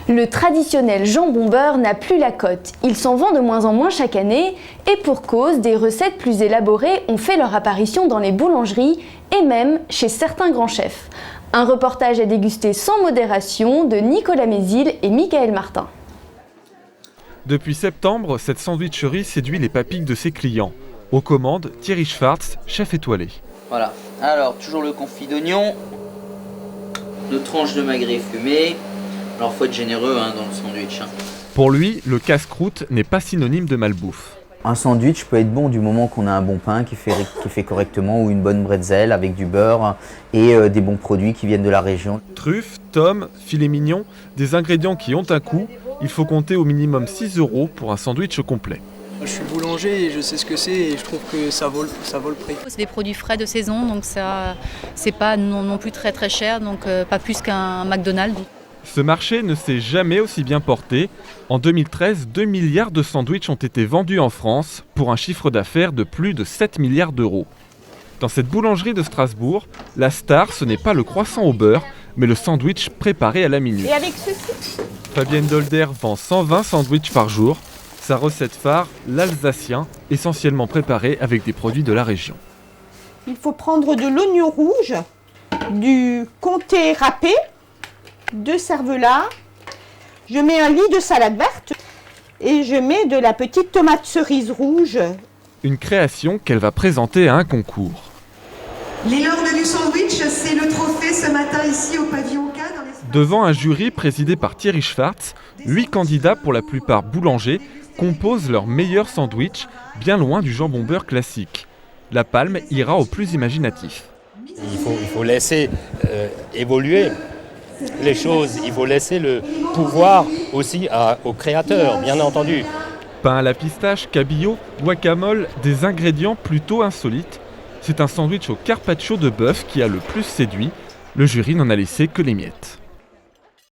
Le traditionnel jambon beurre n'a plus la cote. Il s'en vend de moins en moins chaque année et pour cause, des recettes plus élaborées ont fait leur apparition dans les boulangeries et même chez certains grands chefs. Un reportage à déguster sans modération de Nicolas Mézil et Michael Martin. Depuis septembre, cette sandwicherie séduit les papilles de ses clients. Aux commandes, Thierry Schwartz, chef étoilé. Voilà, alors toujours le confit d'oignon, nos tranches de magret fumé. Alors faut être généreux dans le sandwich. Pour lui, le casse-croûte n'est pas synonyme de malbouffe. Un sandwich peut être bon du moment qu'on a un bon pain qui fait correctement ou une bonne bretzel avec du beurre et des bons produits qui viennent de la région. Truffes, tomes, filets mignons, des ingrédients qui ont un coût. Il faut compter au minimum 6 € pour un sandwich complet. Je suis boulanger et je sais ce que c'est et je trouve que ça vaut le prix. C'est des produits frais de saison, donc ça c'est pas non plus très cher, donc pas plus qu'un McDonald's. Ce marché ne s'est jamais aussi bien porté. En 2013, 2 milliards de sandwichs ont été vendus en France pour un chiffre d'affaires de plus de 7 milliards d'euros. Dans cette boulangerie de Strasbourg, la star, ce n'est pas le croissant au beurre, mais le sandwich préparé à la minute. Et avec ceci ? Fabienne Dolder vend 120 sandwichs par jour. Sa recette phare, l'alsacien, essentiellement préparé avec des produits de la région. Il faut prendre de l'oignon rouge, du comté râpé, 2 cervelas, je mets un lit de salade verte et je mets de la petite tomate cerise rouge. Une création qu'elle va présenter à un concours. Les lords du sandwich, c'est le trophée ce matin ici au pavillon K. Devant un jury présidé par Thierry Schwartz, 8 candidats, pour la plupart boulangers, composent leur meilleur sandwich, bien loin du jambon beurre classique. La palme ira au plus imaginatif. Il faut laisser évoluer les choses, il faut laisser le pouvoir aussi aux créateurs, bien entendu. Pain à la pistache, cabillaud, guacamole, des ingrédients plutôt insolites. C'est un sandwich au carpaccio de bœuf qui a le plus séduit. Le jury n'en a laissé que les miettes.